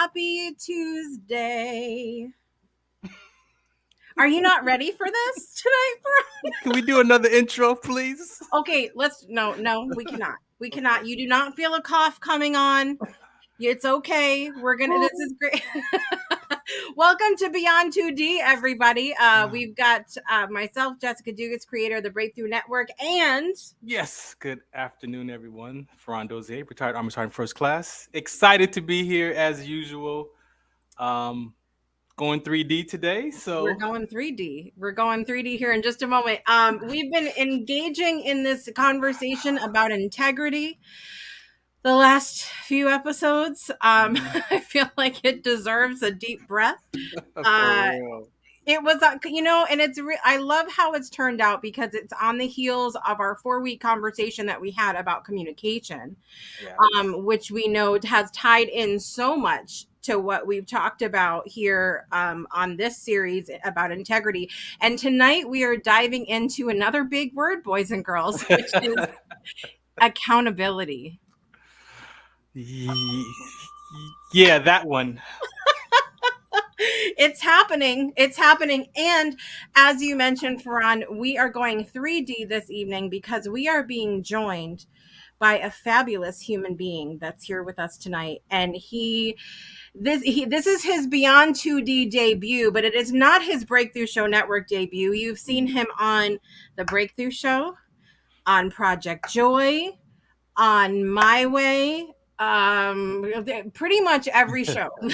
Happy Tuesday. Are you not ready for this tonight, Farron? Can we do another intro, please? Okay, no, we cannot. We cannot. You do not feel a cough coming on. It's okay. This is great. Welcome to Beyond 2D, everybody. We've got myself, Jessica Dugas, creator of the Breakthrough Network, and... Yes, good afternoon, everyone. Farron Dozier, Retired Army Sgt. First Class. Excited to be here as usual. Going 3D today, so... We're going 3D. We're going 3D here in just a moment. We've been engaging in this conversation about integrity the last few episodes. I feel like it deserves a deep breath. It was, and I love how it's turned out because it's on the heels of our 4-week conversation that we had about communication, which we know has tied in so much to what we've talked about here on this series about integrity. And tonight we are diving into another big word, boys and girls, which is accountability. Yeah, that one. It's happening. And as you mentioned, Farron, we are going 3D this evening because we are being joined by a fabulous human being that's here with us tonight. And this is his Beyond 2D debut, but it is not his Breakthrough Show Network debut. You've seen him on The Breakthrough Show, on Project Joy, on My Way, pretty much every show we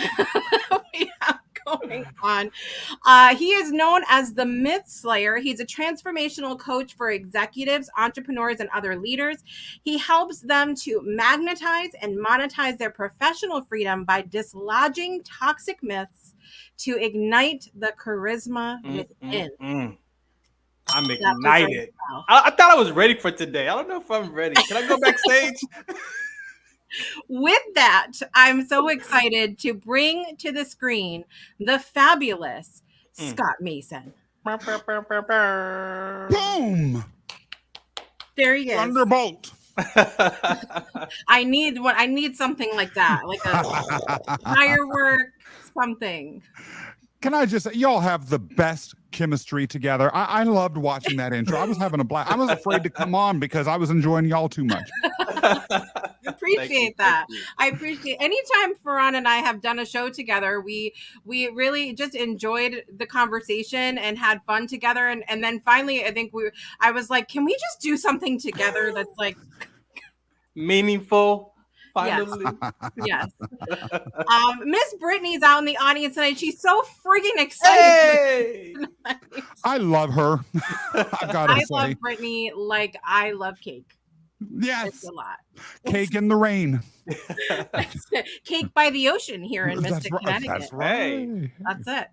have going on. He is known as the Myth Slayer. He's a transformational coach for executives, entrepreneurs, and other leaders. He helps them to magnetize and monetize their professional freedom by dislodging toxic myths to ignite the charisma within. I'm ignited. I thought I was ready for today. I don't know if I'm ready. Can I go backstage? With that, I'm so excited to bring to the screen the fabulous Scott Mason. Boom! There he is. Thunderbolt. I need something like that, like a firework, something. Can I just say, y'all have the best chemistry together. I loved watching that intro. I was having a blast. I was afraid to come on because I was enjoying y'all too much. Appreciate that. I appreciate anytime Farron and I have done a show together, we really just enjoyed the conversation and had fun together. And then finally, I was like, can we just do something together that's like meaningful? Finally. Yes. Miss Brittany's out in the audience tonight. She's so friggin' excited. Hey! I love her. I've got to say. I love Brittany like I love cake. Yes. It's a lot. Cake in the rain. Cake by the ocean here in Mystic, Connecticut. That's right. That's it.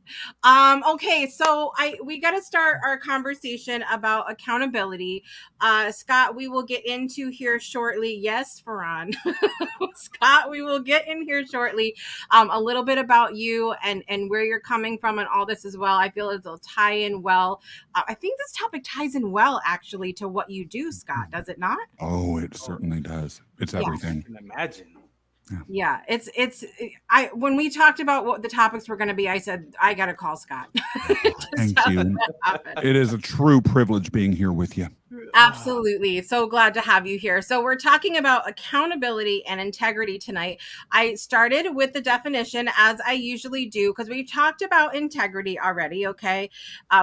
Okay, so we got to start our conversation about accountability. Scott, we will get into here shortly. Yes, Farron. Scott, we will get in here shortly. A little bit about you and where you're coming from and all this as well. I feel as it'll tie in well. I think this topic ties in well, actually, to what you do, Scott. Does it not? Oh, it certainly does. It's everything. I can imagine. Yeah, when we talked about what the topics were going to be, I said, I got to call Scott. Thank you. It is a true privilege being here with you. Absolutely. So glad to have you here. So we're talking about accountability and integrity tonight. I started with the definition as I usually do, because we've talked about integrity already. Okay.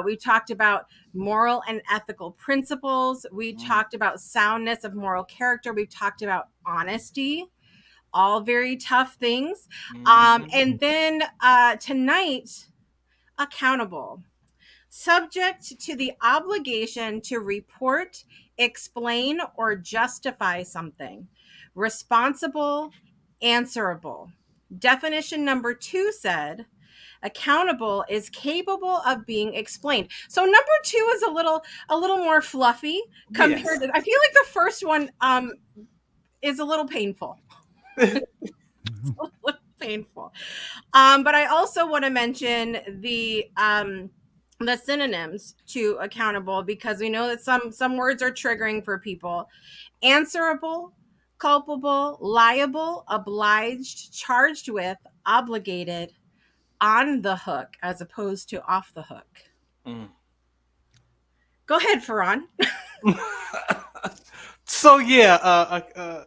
We've talked about moral and ethical principles. We talked about soundness of moral character. We've talked about honesty. All very tough things. And then tonight, accountable. Subject to the obligation to report, explain, or justify something. Responsible, answerable. Definition number 2 said, accountable is capable of being explained. So number 2 is a little more fluffy compared to, I feel like the first one is a little painful. It's a little painful. But I also want to mention the synonyms to accountable, because we know that some words are triggering for people. Answerable, culpable, liable, obliged, charged with, obligated on the hook as opposed to off the hook? Mm. Go ahead, Farron. So yeah,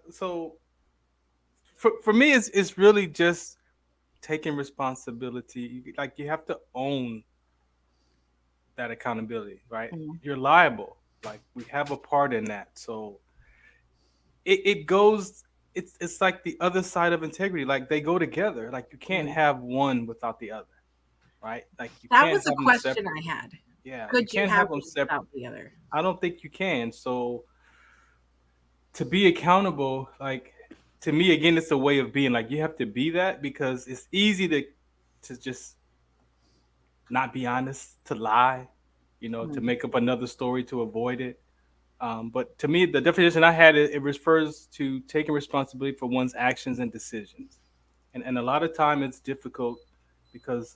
so for me, it's really just taking responsibility. Like you have to own that accountability, right? You're liable. Like we have a part in that. So it goes. It's like the other side of integrity. Like they go together. Like you can't have one without the other, right? Like you That can't was a have them question separate. I had. Yeah, you Could you can't have have them one separate. without the other? I don't think you can. So to be accountable, like to me again, it's a way of being. Like you have to be that because it's easy to just not be honest, to lie, to make up another story to avoid it. But to me, the definition I had, it refers to taking responsibility for one's actions and decisions. And a lot of time it's difficult because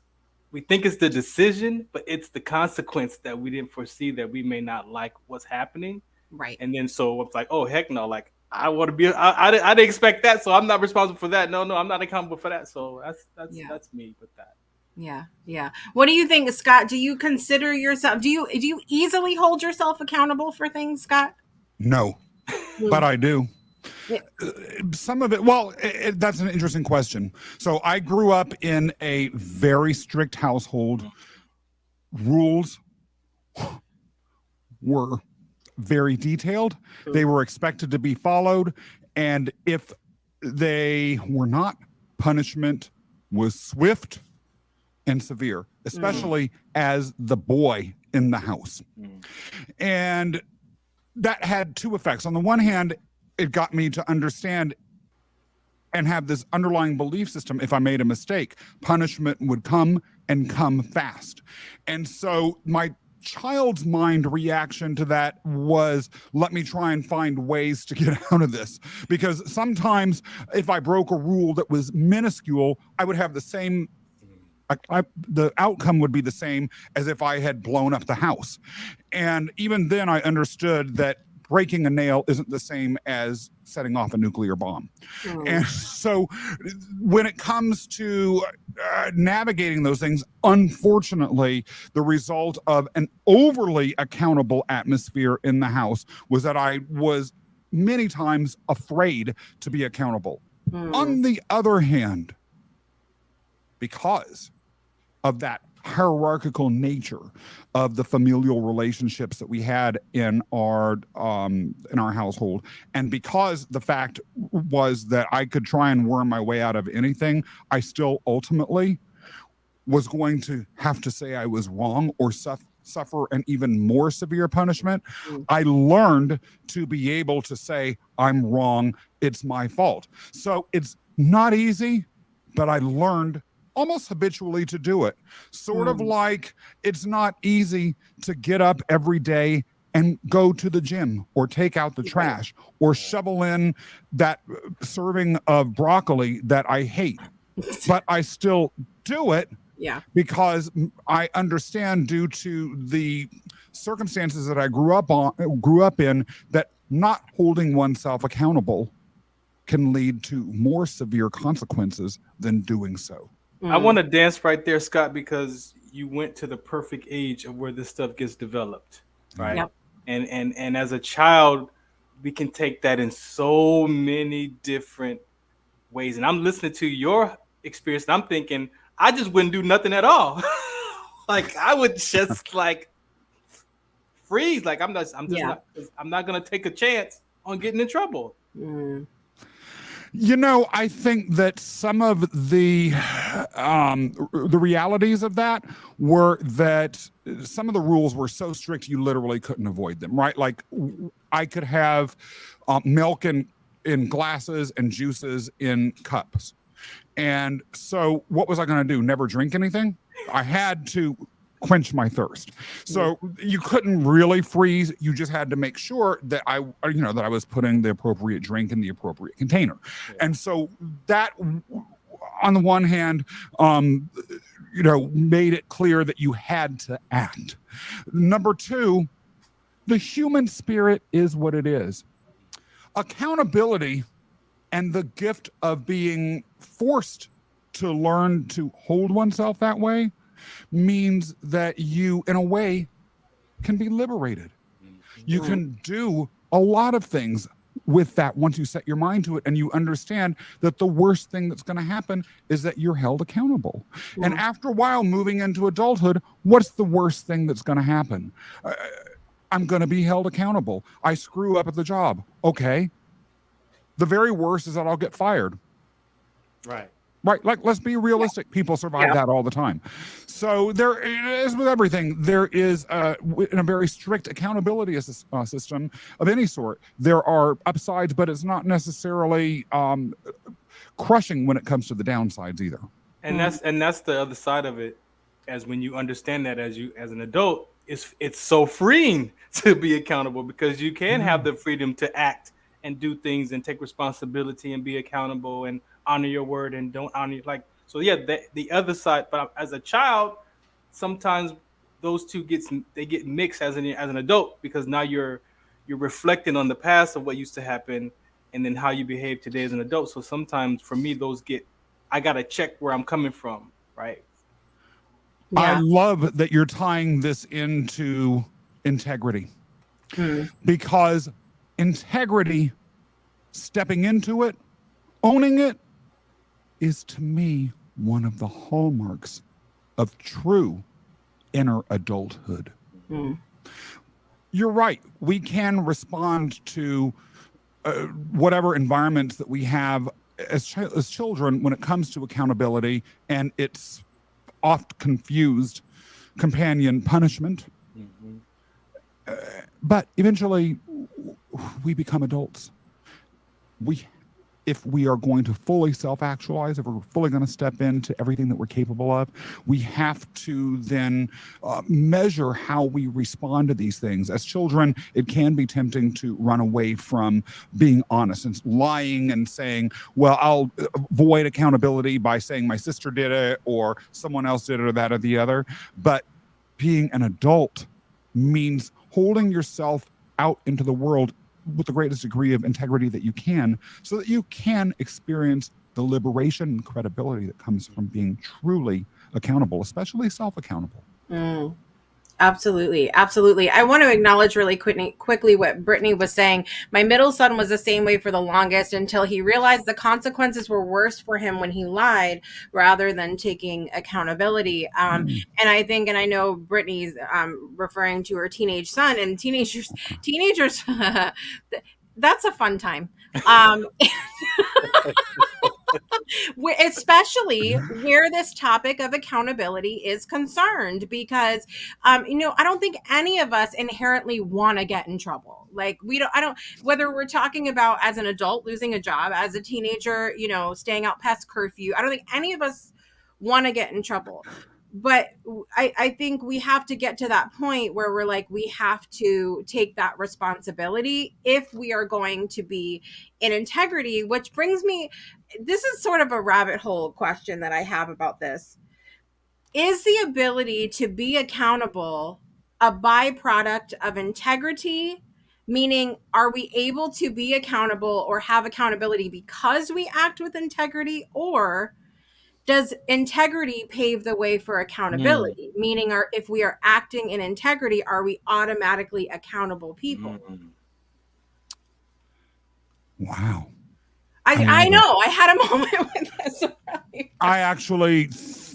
we think it's the decision, but it's the consequence that we didn't foresee that we may not like what's happening. Right. And then so it's like, oh, heck no, like I want to be, I didn't expect that. So I'm not responsible for that. No, I'm not accountable for that. So that's me with that. Yeah. Yeah. What do you think, Scott? Do you consider yourself, do you easily hold yourself accountable for things, Scott? No, but I do. Some of it, well, that's an interesting question. So I grew up in a very strict household. Rules were very detailed. They were expected to be followed. And if they were not, punishment was swift and severe, especially as the boy in the house. And that had two effects. On the one hand, it got me to understand and have this underlying belief system. If I made a mistake, punishment would come and come fast. And so my child's mind reaction to that was, let me try and find ways to get out of this. Because sometimes if I broke a rule that was minuscule, I would have the same, the outcome would be the same as if I had blown up the house. And even then I understood that breaking a nail isn't the same as setting off a nuclear bomb. And so when it comes to navigating those things, unfortunately, the result of an overly accountable atmosphere in the house was that I was many times afraid to be accountable. On the other hand, because of that hierarchical nature of the familial relationships that we had in our household, and because the fact was that I could try and worm my way out of anything, I still ultimately was going to have to say I was wrong or suffer an even more severe punishment. I learned to be able to say I'm wrong, it's my fault. So it's not easy, but I learned almost habitually to do it. Sort of like it's not easy to get up every day and go to the gym or take out the trash or shovel in that serving of broccoli that I hate. But I still do it because I understand, due to the circumstances that I grew up in, that not holding oneself accountable can lead to more severe consequences than doing so. I want to dance right there, Scott, because you went to the perfect age of where this stuff gets developed, right? Yep. And as a child, we can take that in so many different ways. And I'm listening to your experience, and I'm thinking, I just wouldn't do nothing at all. Like I would just like freeze. Like I'm not gonna take a chance on getting in trouble. You know, I think that some of the realities of that were that some of the rules were so strict you literally couldn't avoid them, right? Like I could have milk in glasses and juices in cups. And so what was I going to do? Never drink anything? I had to quench my thirst. So you couldn't really freeze. You just had to make sure that I was putting the appropriate drink in the appropriate container. And so that, on the one hand, made it clear that you had to act. Number two, the human spirit is what it is. Accountability and the gift of being forced to learn to hold oneself that way means that you, in a way, can be liberated. You can do a lot of things with that once you set your mind to it and you understand that the worst thing that's going to happen is that you're held accountable. And after a while, moving into adulthood, what's the worst thing that's going to happen? I'm going to be held accountable. I screw up at the job. Okay. The very worst is that I'll get fired. Right. Right. Like, let's be realistic. People survive that all the time. So there is with everything. There is in a very strict accountability system of any sort. There are upsides, but it's not necessarily crushing when it comes to the downsides either. And that's the other side of it. As when you understand that as an adult, it's so freeing to be accountable because you can have the freedom to act and do things and take responsibility and be accountable and honor your word and don't honor so the other side. But as a child, sometimes those two get mixed as an adult because now you're reflecting on the past of what used to happen and then how you behave today as an adult. So sometimes for me I gotta check where I'm coming from, right? I love that you're tying this into integrity because integrity, stepping into it, owning it, is to me one of the hallmarks of true inner adulthood. You're right. We can respond to whatever environments that we have as children when it comes to accountability, and it's oft confused companion punishment. But eventually we become adults. If we are going to fully self-actualize, if we're fully going to step into everything that we're capable of, we have to then measure how we respond to these things. As children, it can be tempting to run away from being honest and lying and saying, well, I'll avoid accountability by saying my sister did it or someone else did it or that or the other. But being an adult means holding yourself out into the world with the greatest degree of integrity that you can, so that you can experience the liberation and credibility that comes from being truly accountable, especially self-accountable. Absolutely. Absolutely. I want to acknowledge really quickly what Brittany was saying. My middle son was the same way for the longest until he realized the consequences were worse for him when he lied rather than taking accountability. And I think, and I know Brittany's referring to her teenage son, and teenagers, that's a fun time. Especially where this topic of accountability is concerned, because I don't think any of us inherently want to get in trouble. Like whether we're talking about as an adult losing a job, as a teenager, staying out past curfew, I don't think any of us want to get in trouble. But I think we have to get to that point where we're like, we have to take that responsibility if we are going to be in integrity, which brings me, this is sort of a rabbit hole question that I have about this. Is the ability to be accountable a byproduct of integrity? Meaning, are we able to be accountable or have accountability because we act with integrity, or does integrity pave the way for accountability? Meaning, if we are acting in integrity, are we automatically accountable people? Wow. I know. I had a moment with this.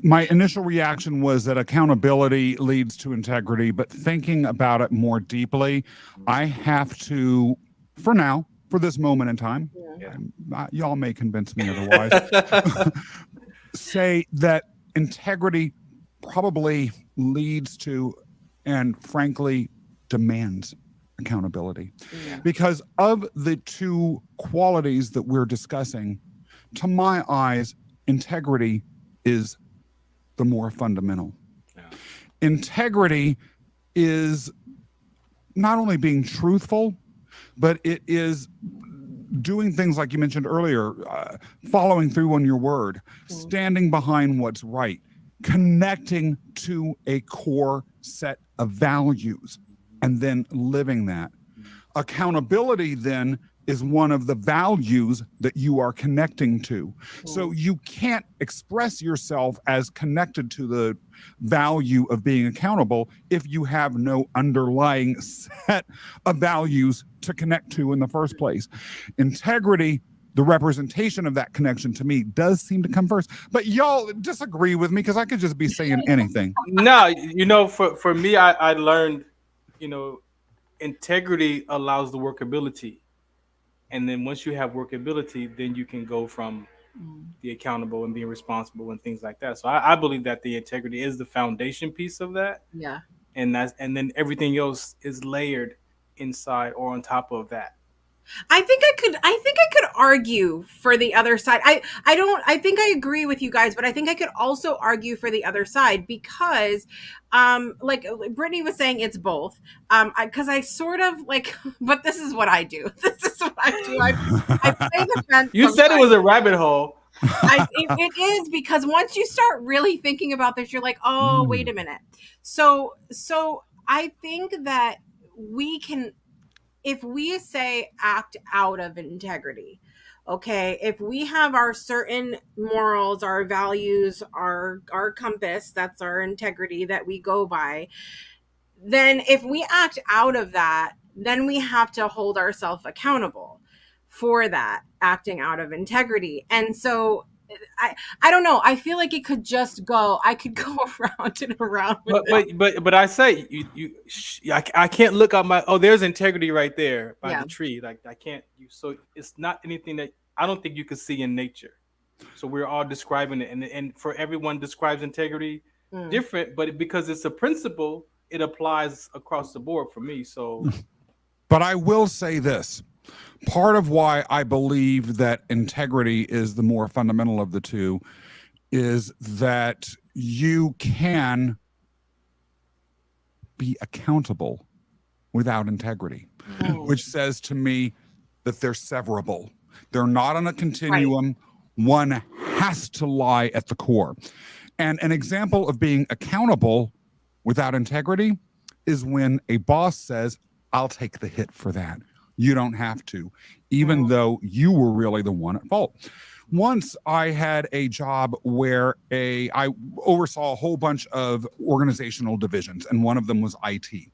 My initial reaction was that accountability leads to integrity, but thinking about it more deeply, I have to, for this moment in time, y'all may convince me otherwise, say that integrity probably leads to, and frankly, demands accountability. Because of the two qualities that we're discussing, to my eyes, integrity is the more fundamental. Integrity is not only being truthful, but it is doing things like you mentioned earlier, following through on your word, standing behind what's right, connecting to a core set of values, and then living that. Accountability then is one of the values that you are connecting to. So you can't express yourself as connected to the value of being accountable if you have no underlying set of values to connect to in the first place. Integrity, the representation of that connection to me, does seem to come first. But y'all disagree with me because I could just be saying anything. No, for me, I learned, integrity allows the workability. And then once you have workability, then you can go from the accountable and being responsible and things like that. So I believe that the integrity is the foundation piece of that. Yeah. And then everything else is layered inside or on top of that. I think I could argue for the other side. I think I agree with you guys, but I think I could also argue for the other side because like Brittany was saying, it's both. Because I sort of like, but this is what I do. This is what I do. I play the fence. You said it was a rabbit hole. It is, because once you start really thinking about this, you're like, oh, wait a minute. So I think that we can, if we say act out of integrity, okay, if we have our certain morals, our values, our compass, that's our integrity that we go by, then if we act out of that, then we have to hold ourselves accountable for that acting out of integrity. And so I don't know. I feel like it could just go. I could go around and around with it. But I say I can't look out my. Oh, there's integrity right there by the tree. Like I can't. So it's not anything that I don't think you could see in nature. So we're all describing it, and for everyone describes integrity different. But because it's a principle, it applies across the board for me. So, but I will say this. Part of why I believe that integrity is the more fundamental of the two is that you can be accountable without integrity, which says to me that they're severable. They're not on a continuum. Right. One has to lie at the core. And an example of being accountable without integrity is when a boss says, I'll take the hit for that. You don't have to, even though you were really the one at fault. Once I had a job where I oversaw a whole bunch of organizational divisions, and one of them was IT.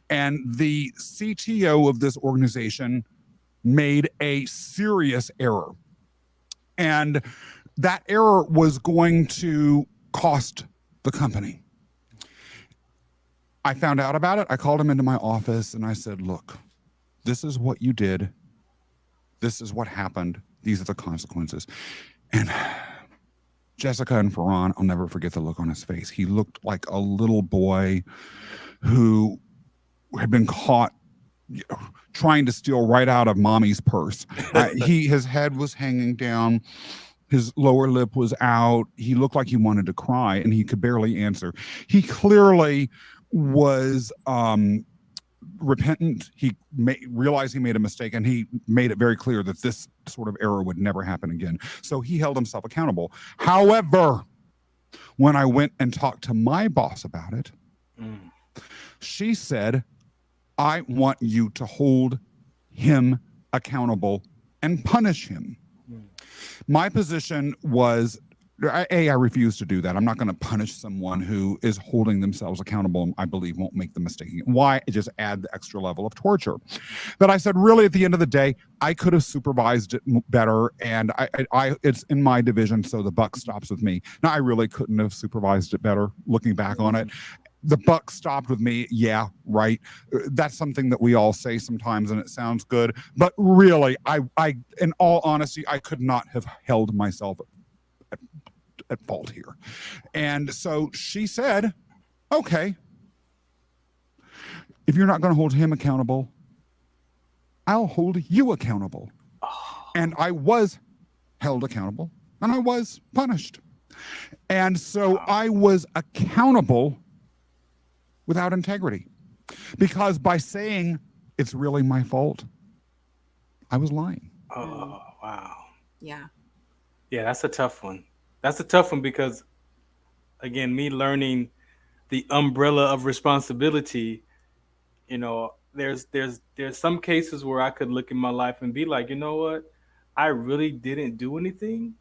And the CTO of this organization made a serious error. And that error was going to cost the company. I found out about it. I called him into my office and I said, look, this is what you did. This is what happened. These are the consequences. And Jessica and Farron, I'll never forget the look on his face. He looked like a little boy who had been caught trying to steal right out of mommy's purse. His head was hanging down. His lower lip was out. He looked like he wanted to cry, and he could barely answer. He clearly was repentant. He realized he made a mistake, and he made it very clear that this sort of error would never happen again. So he held himself accountable. However, when I went and talked to my boss about it, she said, I want you to hold him accountable and punish him. My position was, I refuse to do that. I'm not going to punish someone who is holding themselves accountable and I believe won't make the mistake. Why? Just add the extra level of torture. But I said, really, at the end of the day, I could have supervised it better, and it's in my division, so the buck stops with me. Now, I really couldn't have supervised it better, looking back on it. The buck stopped with me. Yeah, right. That's something that we all say sometimes, and it sounds good. But really, I in all honesty, I could not have held myself at fault here. And so she said, okay, if you're not going to hold him accountable, I'll hold you accountable. And I was held accountable, and I was punished. And so I was accountable without integrity, because by saying it's really my fault, I was lying. Oh, wow. Yeah. Yeah, that's a tough one. That's a tough one because, again, me learning the umbrella of responsibility, there's some cases where I could look in my life and be like, you know what, I really didn't do anything,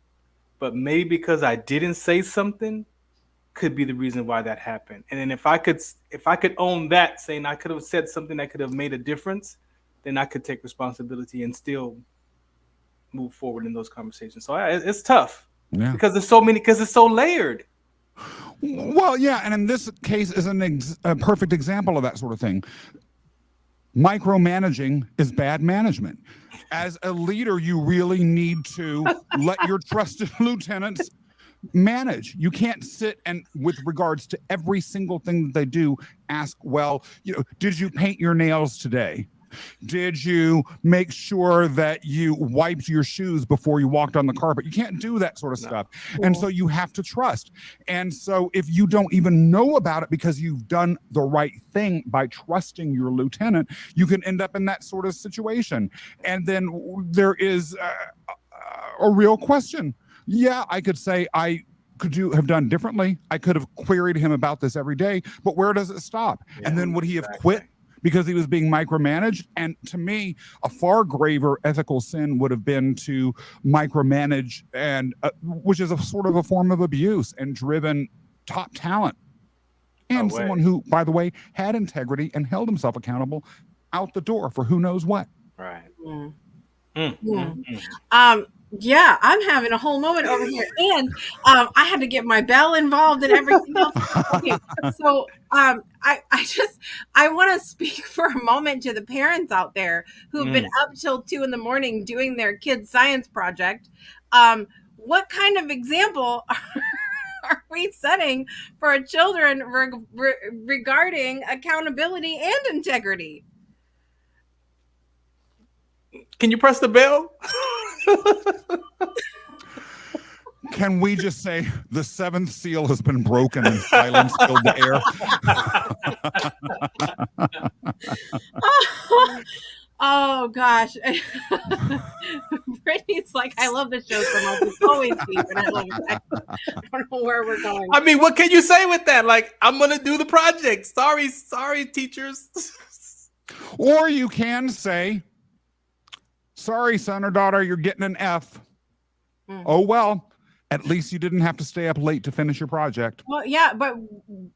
but maybe because I didn't say something could be the reason why that happened. And then if I could own that, saying I could have said something that could have made a difference, then I could take responsibility and still move forward in those conversations. So it's tough because there's so many, because it's so layered. Well, yeah, and in this case is a perfect example of that sort of thing. Micromanaging is bad management. As a leader, you really need to let your trusted lieutenants manage. You can't sit and, with regards to every single thing that they do, ask, well, did you paint your nails today? Did you make sure that you wiped your shoes before you walked on the carpet? You can't do that sort of stuff. And so you have to trust. And so if you don't even know about it because you've done the right thing by trusting your lieutenant, you can end up in that sort of situation. And then there is a real question. Yeah, I could say I could have done differently. I could have queried him about this every day, but where does it stop? Yeah, and then would he have quit because he was being micromanaged? And to me, a far graver ethical sin would have been to micromanage, and which is a sort of a form of abuse, and driven top talent and someone who, by the way, had integrity and held himself accountable out the door for who knows what. Right. Yeah, I'm having a whole moment over here, and I had to get my bell involved and everything else. Okay, so I want to speak for a moment to the parents out there who've been up till 2 a.m. doing their kids' science project. What kind of example are we setting for our children regarding accountability and integrity? Can you press the bell? Can we just say the 7th seal has been broken and silence filled the air? Oh gosh. Brittany's like, I love this show so much. It's always deep, and I love it. I don't know where we're going. I mean, what can you say with that? Like, I'm gonna do the project. Sorry, teachers. Or you can say, sorry, son or daughter, you're getting an F. Oh, well, at least you didn't have to stay up late to finish your project. Well, yeah, but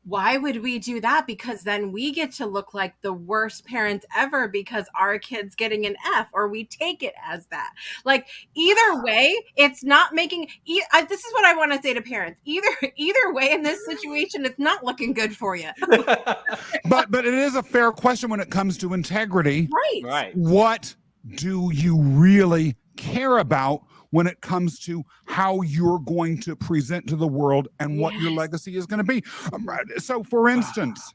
why would we do that? Because then we get to look like the worst parents ever because our kid's getting an F, or we take it as that. Like, either way, it's not making, this is what I want to say to parents. Either way in this situation, it's not looking good for you. But it is a fair question when it comes to integrity. Right. What do you really care about when it comes to how you're going to present to the world and what your legacy is going to be? So, for instance,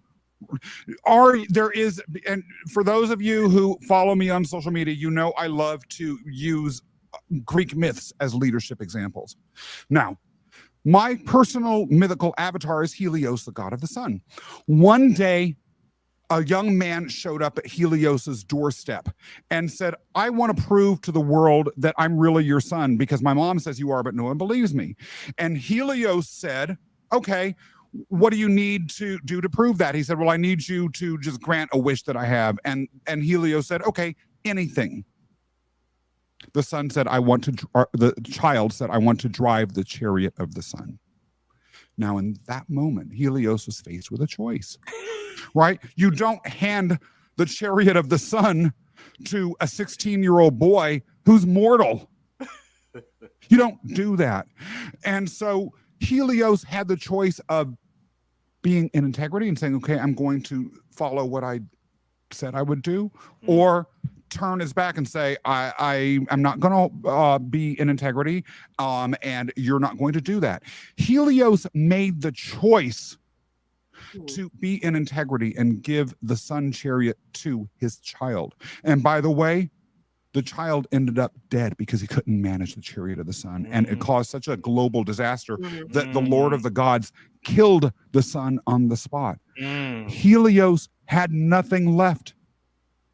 and for those of you who follow me on social media, you know I love to use Greek myths as leadership examples. Now, my personal mythical avatar is Helios, the god of the sun. One day, a young man showed up at Helios's doorstep and said, I want to prove to the world that I'm really your son because my mom says you are, but no one believes me. And Helios said, okay, what do you need to do to prove that? He said, well, I need you to just grant a wish that I have. And Helios said, okay, anything. The child said, I want to drive the chariot of the sun. Now, in that moment, Helios was faced with a choice, right? You don't hand the chariot of the sun to a 16-year-old boy who's mortal. You don't do that. And so Helios had the choice of being in integrity and saying, okay, I'm going to follow what I said I would do, or turn his back and say, I'm not going to be in integrity, and you're not going to do that. Helios made the choice to be in integrity and give the sun chariot to his child. And by the way, the child ended up dead because he couldn't manage the chariot of the sun. And it caused such a global disaster that the Lord of the gods killed the sun on the spot. Helios had nothing left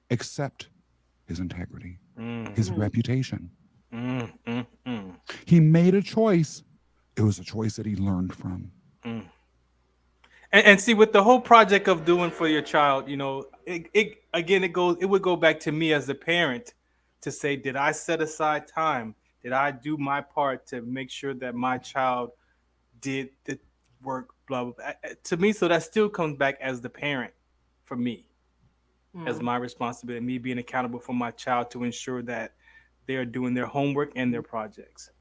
except his integrity, his reputation. He made a choice. It was a choice that he learned from. And see, with the whole project of doing for your child, it would go back to me as a parent to say, did I set aside time? Did I do my part to make sure that my child did the work? Blah blah, blah. To me, so that still comes back as the parent for me, as my responsibility, me being accountable for my child to ensure that they are doing their homework and their projects.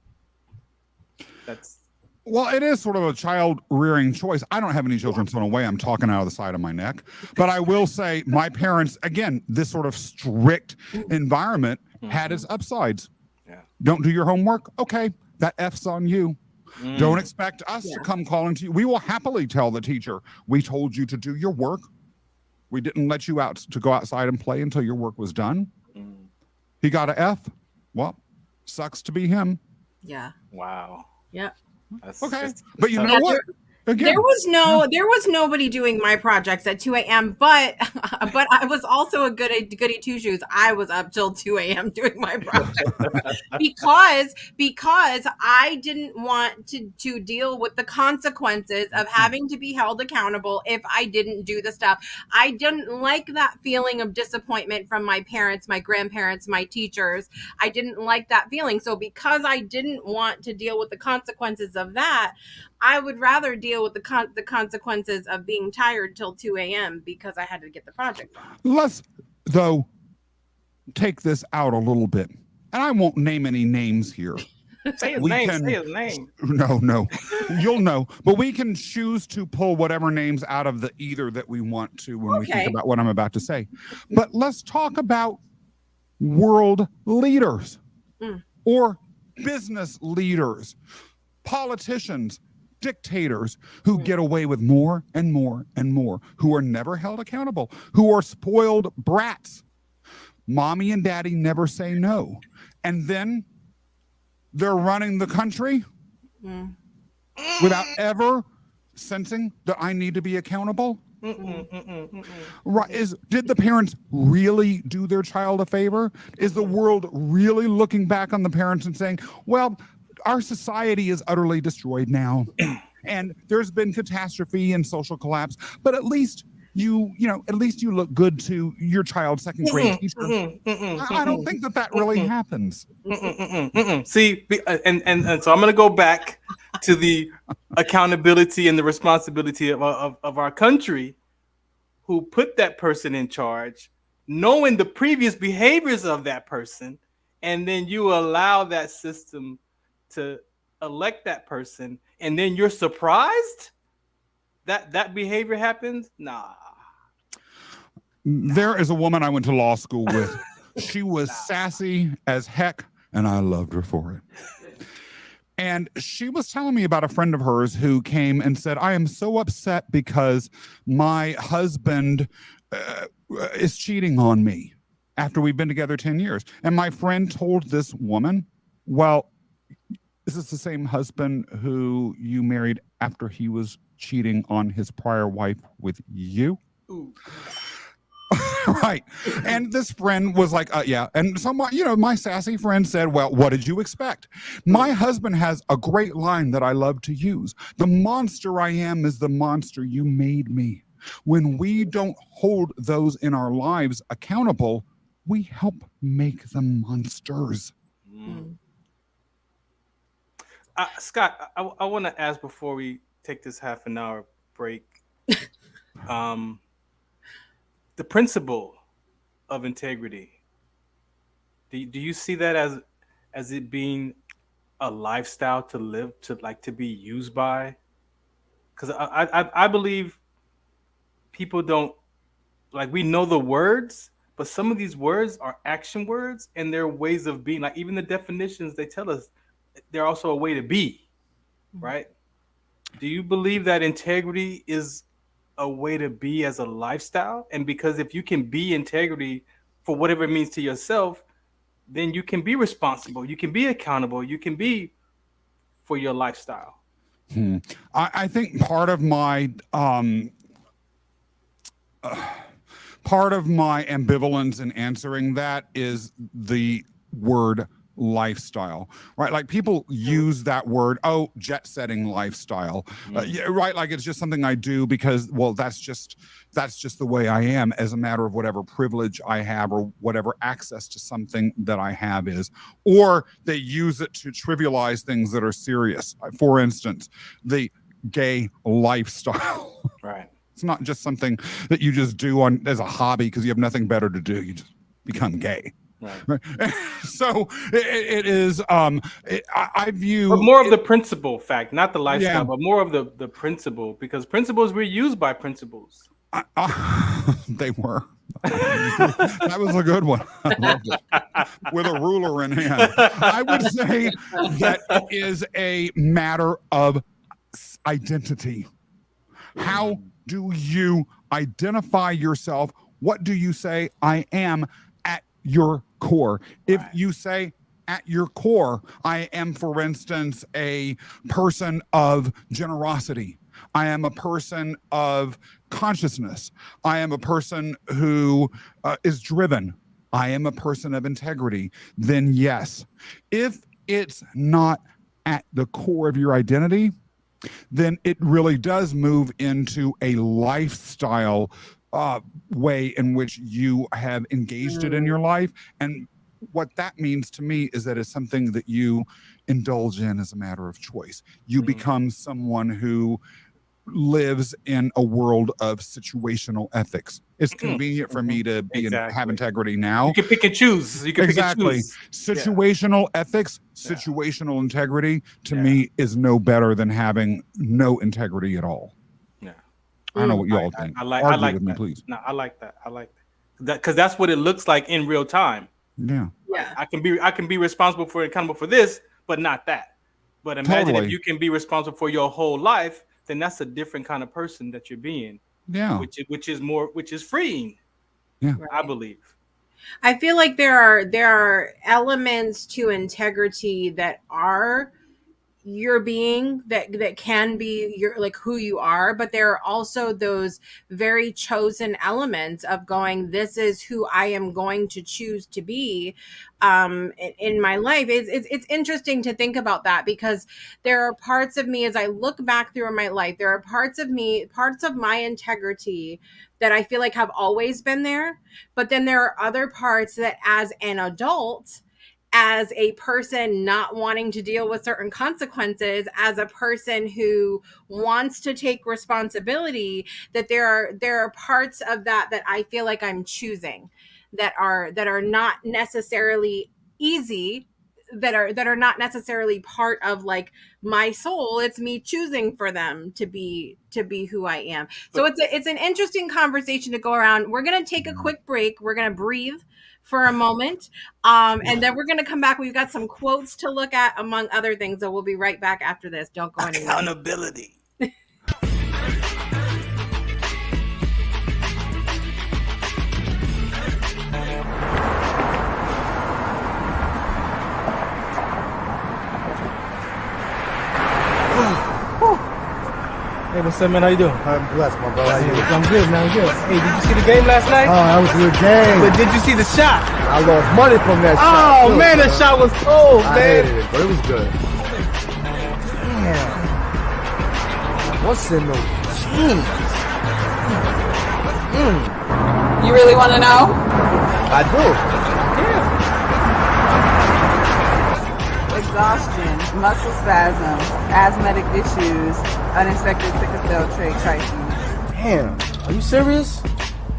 Well, it is sort of a child rearing choice. I don't have any children, so in a way I'm talking out of the side of my neck. But I will say my parents, again, this sort of strict environment had its upsides. Yeah. Don't do your homework? Okay, that F's on you. Don't expect us to come calling to you. We will happily tell the teacher, we told you to do your work. We didn't let you out to go outside and play until your work was done. He got an F. Well, sucks to be him. Yeah. Wow. Yep. Okay, but you know what? Again, there was nobody doing my projects at 2 a.m. But I was also a goody two shoes. I was up till 2 a.m. doing my project because I didn't want to deal with the consequences of having to be held accountable if I didn't do the stuff. I didn't like that feeling of disappointment from my parents, my grandparents, my teachers. I didn't like that feeling. So because I didn't want to deal with the consequences of that, I would rather deal with the consequences of being tired till 2 a.m. because I had to get the project done. Let's, though, take this out a little bit. And I won't name any names here. Say his name. No. You'll know. But we can choose to pull whatever names out of the either that we want to when we think about what I'm about to say. But let's talk about world leaders or business leaders, politicians, dictators who get away with more and more and more, who are never held accountable, who are spoiled brats. Mommy and daddy never say no. And then they're running the country without ever sensing that I need to be accountable. Right? Did the parents really do their child a favor? Is the world really looking back on the parents and saying, well, our society is utterly destroyed now, and there's been catastrophe and social collapse, but at least you look good to your child's second grade teacher. I don't think that really happens. See, and so I'm going to go back to the accountability and the responsibility of our country, who put that person in charge, knowing the previous behaviors of that person, and then you allow that system to elect that person, and then you're surprised that behavior happens? Nah. There is a woman I went to law school with. She was sassy as heck, and I loved her for it. And she was telling me about a friend of hers who came and said, I am so upset because my husband is cheating on me after we've been together 10 years. And my friend told this woman, well, is this the same husband who you married after he was cheating on his prior wife with you? Ooh. Right. And this friend was like, yeah. And someone, my sassy friend said, well, what did you expect? My husband has a great line that I love to use. The monster I am is the monster you made me. When we don't hold those in our lives accountable, we help make them monsters. Scott, I want to ask before we take this half an hour break, the principle of integrity. Do you see that as it being a lifestyle to live, to be used by? Because I believe people don't, we know the words, but some of these words are action words, and they're ways of being. Like even the definitions they tell us, they're also a way to be, right? Do you believe that integrity is a way to be as a lifestyle? And because if you can be integrity for whatever it means to yourself, then you can be responsible, you can be accountable, you can be for your lifestyle. I think part of my ambivalence in answering that is the word lifestyle, right? Like people use that word, oh, jet setting lifestyle, yeah, right? Like it's just something I do because, well, that's just the way I am, as a matter of whatever privilege I have or whatever access to something that I have is. Or they use it to trivialize things that are serious. For instance, the gay lifestyle. Right. It's not just something that you just do as a hobby because you have nothing better to do. You just become gay. Right. So it is. I view, but more of the principle fact, not the lifestyle, but more of the principle, because principles were used by principles. They were. That was a good one. I loved it. With a ruler in hand. I would say that it is a matter of identity. How do you identify yourself? What do you say I am at your core? If you say at your core, I am, for instance, a person of generosity. I am a person of consciousness. I am a person who is driven. I am a person of integrity. Then yes. If it's not at the core of your identity, then it really does move into a lifestyle way in which you have engaged it in your life. And what that means to me is that it's something that you indulge in as a matter of choice. You become someone who lives in a world of situational ethics. It's convenient for me to be have integrity now. You can pick and choose. You can pick and choose. Situational ethics, situational integrity to me is no better than having no integrity at all. Yeah. I don't know what you all think. I like with that. Me, please. No, I like that. I like that. Because that's what it looks like in real time. Yeah. I can be responsible for accountable for this, but not that. But imagine if you can be responsible for your whole life, then that's a different kind of person that you're being. Yeah. Which is freeing. Yeah. I believe. I feel like there are elements to integrity that are your being, that can be your, like, who you are, but there are also those very chosen elements of going, this is who I am going to choose to be in my life. It's interesting to think about that, because there are parts of me, as I look back through my life, there are parts of my integrity that I feel like have always been there. But then there are other parts that, as an adult, as a person not wanting to deal with certain consequences, as a person who wants to take responsibility, that there are parts of that I feel like I'm choosing, that are not necessarily easy, that are not necessarily part of like my soul. It's me choosing for them to be who I am. So it's an interesting conversation to go around. We're going to take a quick break. We're going to breathe for a moment. And then we're going to come back. We've got some quotes to look at, among other things. So we'll be right back after this. Don't go anywhere. Accountability. Hey, what's up, man? How you doing? I'm blessed, my brother. How you doing? I'm good, man. I'm good. Hey, did you see the game last night? Oh, that was a good game. But did you see the shot? I lost money from that shot. Oh, man, that shot was cold, I man. hated it, but it was good. Damn. What's in those jeans? You really want to know? I do. Exhaustion, muscle spasms, asthmatic issues, unexpected sickle cell trait crises. Damn. Are you serious?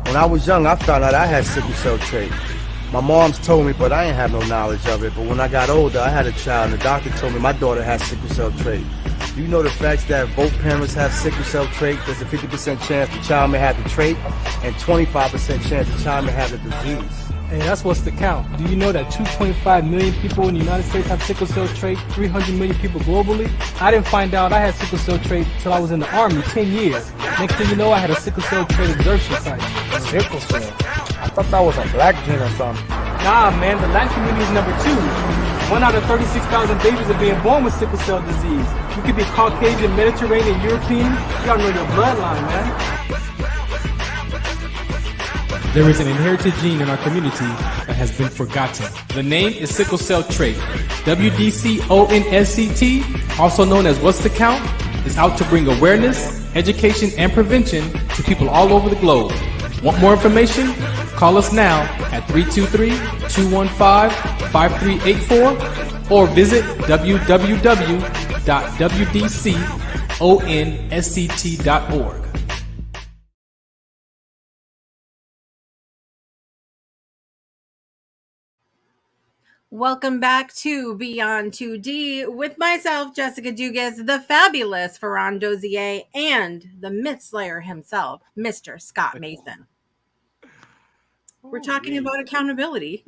When I was young, I found out I had sickle cell trait. My mom's told me, but I ain't have no knowledge of it. But when I got older, I had a child, and the doctor told me my daughter has sickle cell trait. Do you know the fact that both parents have sickle cell trait? There's a 50% chance the child may have the trait, and 25% chance the child may have the disease. Hey, that's what's the count. Do you know that 2.5 million people in the United States have sickle cell trait, 300 million people globally? I didn't find out I had sickle cell trait until I was in the Army, 10 years. Next thing you know, I had a sickle cell trait exertion site. Sickle cell? I thought that was a black gene or something. Nah, man, the Latin community is number 2. 1 out of 36,000 babies are being born with sickle cell disease. You could be Caucasian, Mediterranean, European. You gotta know your bloodline, man. There is an inherited gene in our community that has been forgotten. The name is sickle cell trait. WDCONSCT, also known as What's the Count, is out to bring awareness, education, and prevention to people all over the globe. Want more information? Call us now at 323-215-5384 or visit www.wdconsct.org. Welcome back to Beyond 2D with myself, Jessica Dugas, the fabulous Farron Dozier, and the Myth Slayer himself, Mr. Scott Mason. We're talking about accountability.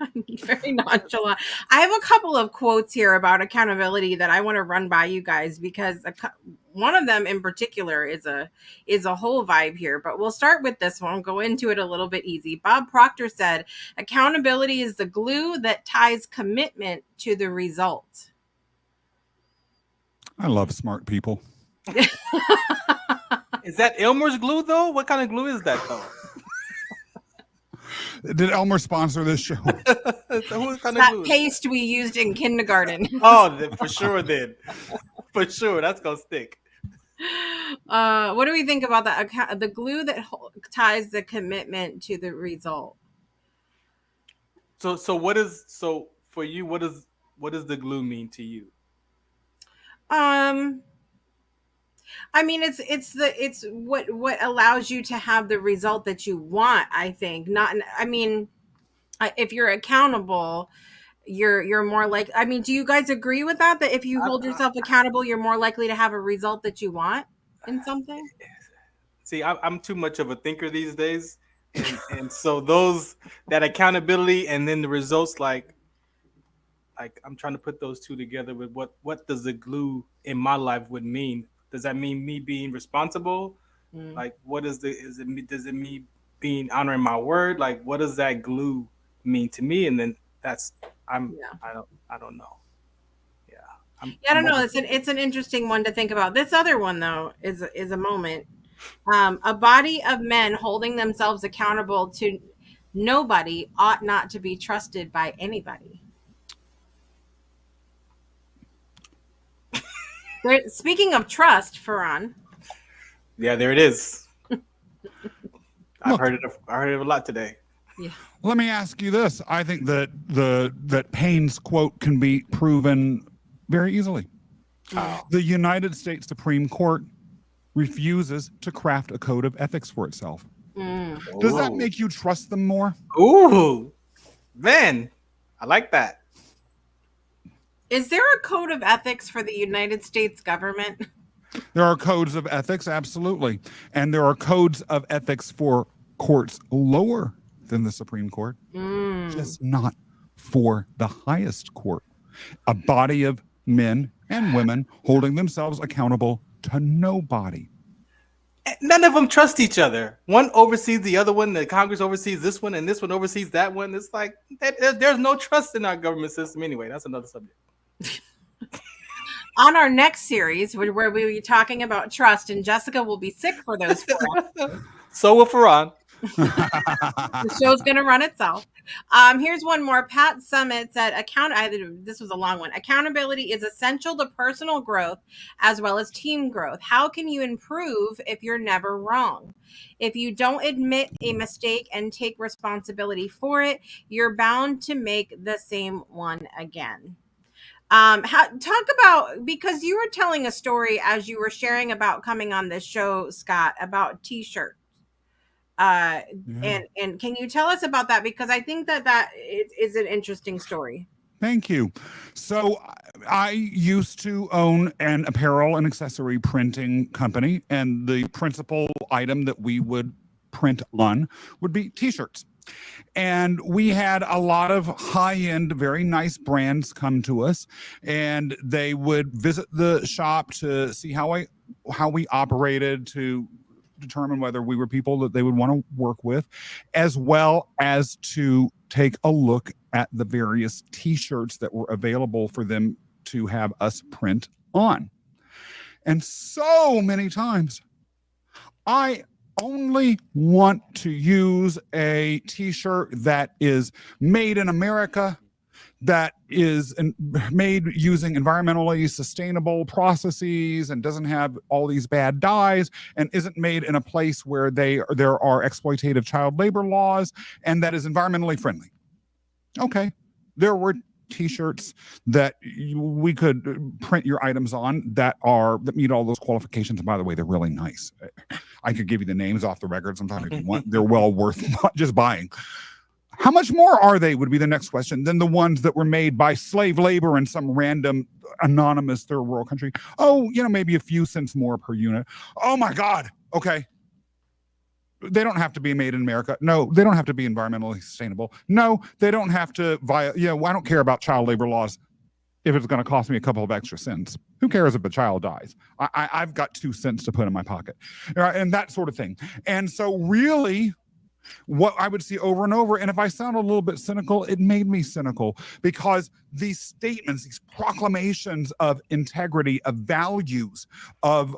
I'm very nonchalant. I have a couple of quotes here about accountability that I want to run by you guys because one of them in particular is a whole vibe here, but we'll start with this one. Go into it a little bit easy. Bob Proctor said, accountability is the glue that ties commitment to the result. I love smart people. Is that Elmer's glue though? What kind of glue is that though? Did Elmer sponsor this show? What kind of That glue? paste we used in kindergarten. Oh, for sure then. For sure, that's gonna stick. What do we think about that? The glue that ties the commitment to the result. So for you? What does the glue mean to you? I mean, it's what allows you to have the result that you want. I think if you're accountable, you're more like. I mean, do you guys agree with that? That if you hold yourself accountable, you're more likely to have a result that you want in something. See, I'm too much of a thinker these days, and so that accountability and then the results, like I'm trying to put those two together with what does the glue in my life would mean? Does that mean me being responsible? Like, what does it mean being honoring my word? Like, what does that glue mean to me? And then I don't know. I don't know. It's an interesting one to think about. This other one though is a moment. A body of men holding themselves accountable to nobody ought not to be trusted by anybody. Speaking of trust, Farron. Yeah, there it is. I've heard it a lot today. Yeah. Let me ask you this. I think that that Payne's quote can be proven very easily. Oh. The United States Supreme Court refuses to craft a code of ethics for itself. Does that make you trust them more? Ooh, man, I like that. Is there a code of ethics for the United States government? There are codes of ethics, absolutely. And there are codes of ethics for courts lower than the Supreme Court, just not for the highest court. A body of men and women holding themselves accountable to nobody. None of them trust each other. One oversees the other one. The Congress oversees this one, and this one oversees that one. It's like there's no trust in our government system anyway. That's another subject. On our next series, where we'll be talking about trust, and Jessica will be sick for those 4 episodes. So will Farron. The show's going to run itself. Here's one more. Pat Summit said, this was a long one. Accountability is essential to personal growth as well as team growth. How can you improve if you're never wrong? If you don't admit a mistake and take responsibility for it, you're bound to make the same one again. Talk about, because you were telling a story as you were sharing about coming on this show, Scott, about t-shirts. And can you tell us about that? Because I think that is an interesting story. Thank you. So I used to own an apparel and accessory printing company, and the principal item that we would print on would be t-shirts. And we had a lot of high-end, very nice brands come to us, and they would visit the shop to see how we operated, to determine whether we were people that they would want to work with, as well as to take a look at the various t-shirts that were available for them to have us print on. And so many times I only want to use a t-shirt that is made in America, that is made using environmentally sustainable processes and doesn't have all these bad dyes and isn't made in a place where there are exploitative child labor laws and that is environmentally friendly. Okay, there were t-shirts that we could print your items on that meet all those qualifications. And by the way, they're really nice. I could give you the names off the record sometime if you want. They're well worth just buying. How much more are they, would be the next question, than the ones that were made by slave labor in some random anonymous third world country? Oh, maybe a few cents more per unit. Oh my God. Okay. They don't have to be made in America. No, they don't have to be environmentally sustainable. No, they don't have to I don't care about child labor laws if it's going to cost me a couple of extra cents. Who cares if a child dies? I've got 2 cents to put in my pocket, and that sort of thing. And so really, what I would see over and over, and if I sound a little bit cynical, it made me cynical, because these statements, these proclamations of integrity, of values, of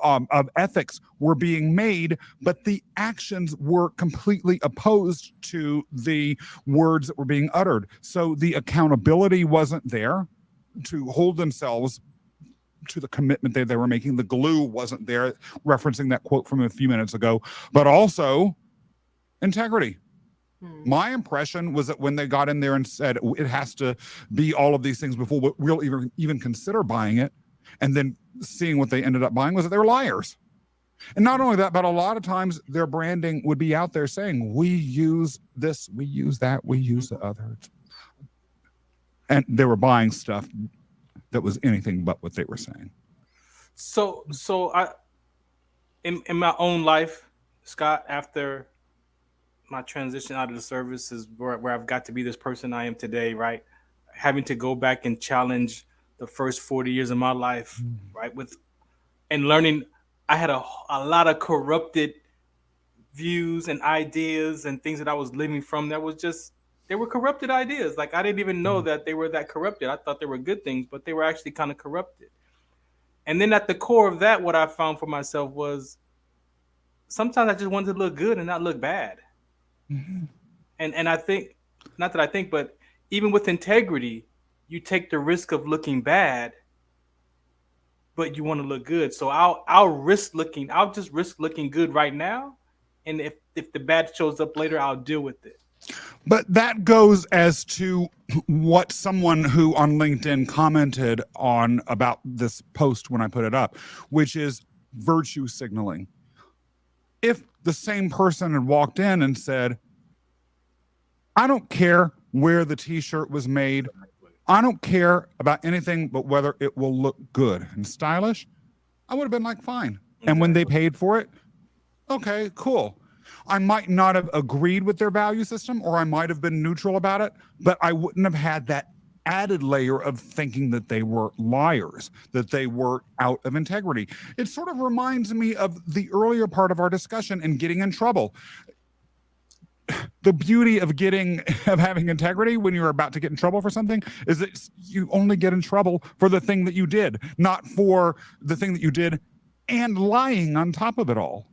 ethics were being made, but the actions were completely opposed to the words that were being uttered. So the accountability wasn't there to hold themselves to the commitment they were making. The glue wasn't there, referencing that quote from a few minutes ago, but also integrity. My impression was that when they got in there and said it has to be all of these things before we'll even consider buying it, and then seeing what they ended up buying, was that they were liars. And not only that, but a lot of times their branding would be out there saying, we use this, we use that, we use the other. And they were buying stuff that was anything but what they were saying. So I, in my own life, Scott, after my transition out of the service is where I've got to be this person I am today, right? Having to go back and challenge the first 40 years of my life, right? And learning, I had a lot of corrupted views and ideas and things that I was living from that was just, they were corrupted ideas. Like, I didn't even know that they were that corrupted. I thought they were good things, but they were actually kind of corrupted. And then at the core of that, what I found for myself was sometimes I just wanted to look good and not look bad. Mm-hmm. And I think, not that I think, but even with integrity, you take the risk of looking bad, but you want to look good. So I'll just risk looking good right now. And if the bad shows up later, I'll deal with it. But that goes as to what someone who on LinkedIn commented on about this post when I put it up, which is virtue signaling. If the same person had walked in and said, I don't care where the t-shirt was made, I don't care about anything but whether it will look good and stylish, I would have been like, fine. And when they paid for it, okay, cool. I might not have agreed with their value system, or I might have been neutral about it, but I wouldn't have had that added layer of thinking that they were liars, that they were out of integrity. It sort of reminds me of the earlier part of our discussion and getting in trouble. The beauty of having integrity when you're about to get in trouble for something is that you only get in trouble for the thing that you did, not for the thing that you did and lying on top of it all.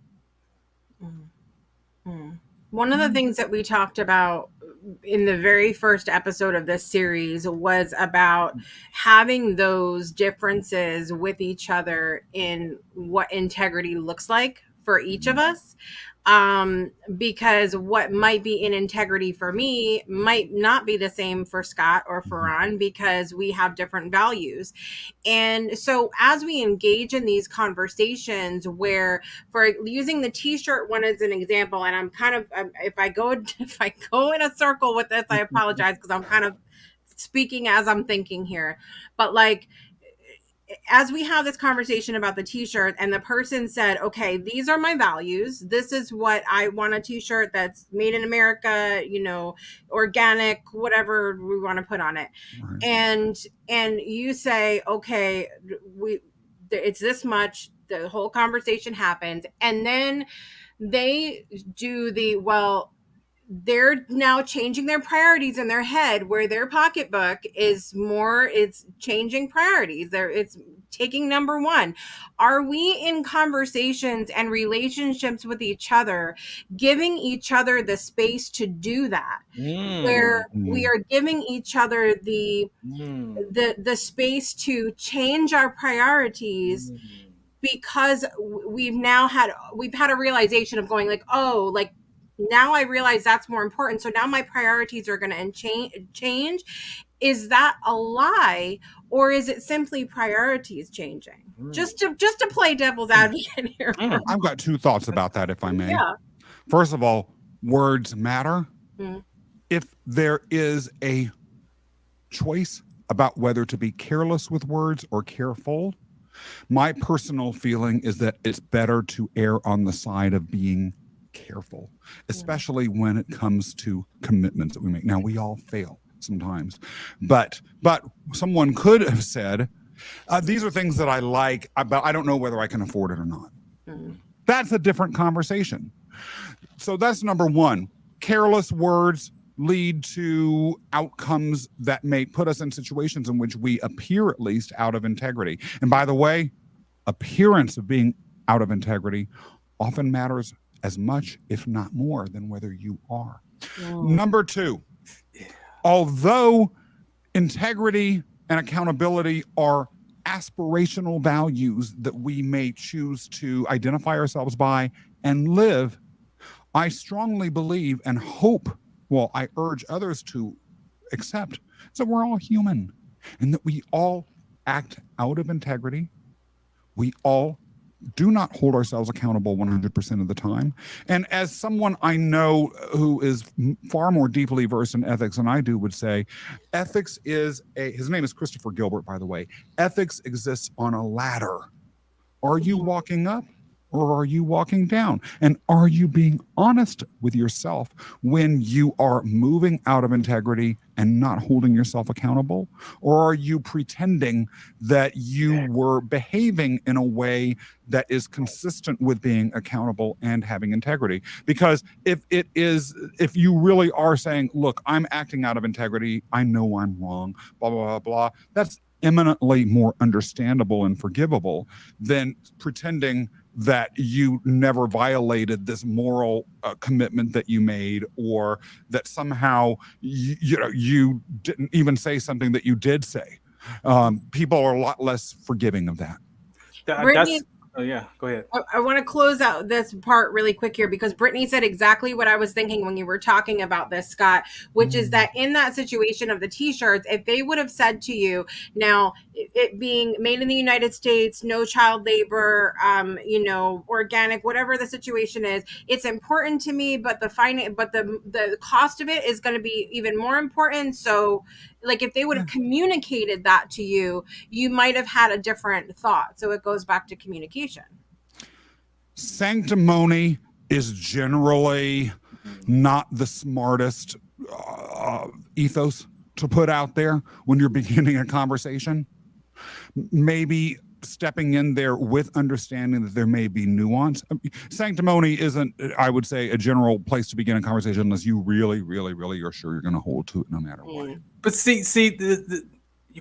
One of the things that we talked about in the very first episode of this series was about having those differences with each other in what integrity looks like for each of us. Because what might be in integrity for me might not be the same for Scott or Farron, because we have different values. And so as we engage in these conversations where, for using the t-shirt one as an example, and I'm kind of, if I go in a circle with this, I apologize, because I'm kind of speaking as I'm thinking here, but like, as we have this conversation about the t-shirt and the person said, okay, these are my values. This is what I want, a t-shirt that's made in America, organic, whatever we want to put on it. Right. And you say, okay, it's this much, the whole conversation happens. And then they do they're now changing their priorities in their head, where their pocketbook is more, it's changing priorities. It's taking number one. Are we in conversations and relationships with each other, giving each other the space to do that? Where we are giving each other the space to change our priorities, because we've had a realization of going like, oh, like, now I realize that's more important, so now my priorities are going to change. Is that a lie, or is it simply priorities changing? Just to play devil's advocate here. I've got two thoughts about that, if I may. Yeah. First of all, words matter. Mm. If there is a choice about whether to be careless with words or careful, my personal feeling is that it's better to err on the side of being careful, especially when it comes to commitments that we make. Now, we all fail sometimes, but someone could have said, these are things that I like, but I don't know whether I can afford it or not. That's a different conversation. So that's number one. Careless words lead to outcomes that may put us in situations in which we appear, at least, out of integrity. And by the way, appearance of being out of integrity often matters as much, if not more, than whether you are. Number two, although integrity and accountability are aspirational values that we may choose to identify ourselves by and live, I strongly believe and hope, well, I urge others to accept, that we're all human and that we all act out of integrity. We all do not hold ourselves accountable 100% of the time. And as someone I know who is far more deeply versed in ethics than I do would say, ethics is his name is Christopher Gilbert, by the way. Ethics exists on a ladder. Are you walking up or are you walking down? And are you being honest with yourself when you are moving out of integrity and not holding yourself accountable? Or are you pretending that you were behaving in a way that is consistent with being accountable and having integrity? Because if you really are saying, look, I'm acting out of integrity, I know I'm wrong, blah, blah, blah, blah, that's eminently more understandable and forgivable than pretending that you never violated this moral commitment that you made, or that somehow you didn't even say something that you did say. People are a lot less forgiving of that. Brittany, oh yeah, go ahead. I want to close out this part really quick here, because Brittany said exactly what I was thinking when you were talking about this, Scott, which is that in that situation of the t-shirts, if they would have said to you, now it being made in the United States, no child labor, organic, whatever the situation is, it's important to me, but the cost of it is going to be even more important. So like, if they would have communicated that to you, you might have had a different thought. So it goes back to communication. Sanctimony is generally not the smartest ethos to put out there when you're beginning a conversation. Maybe stepping in there with understanding that there may be nuance. Sanctimony isn't, I would say, a general place to begin a conversation unless you really, really, really are sure you're going to hold to it no matter what. But see,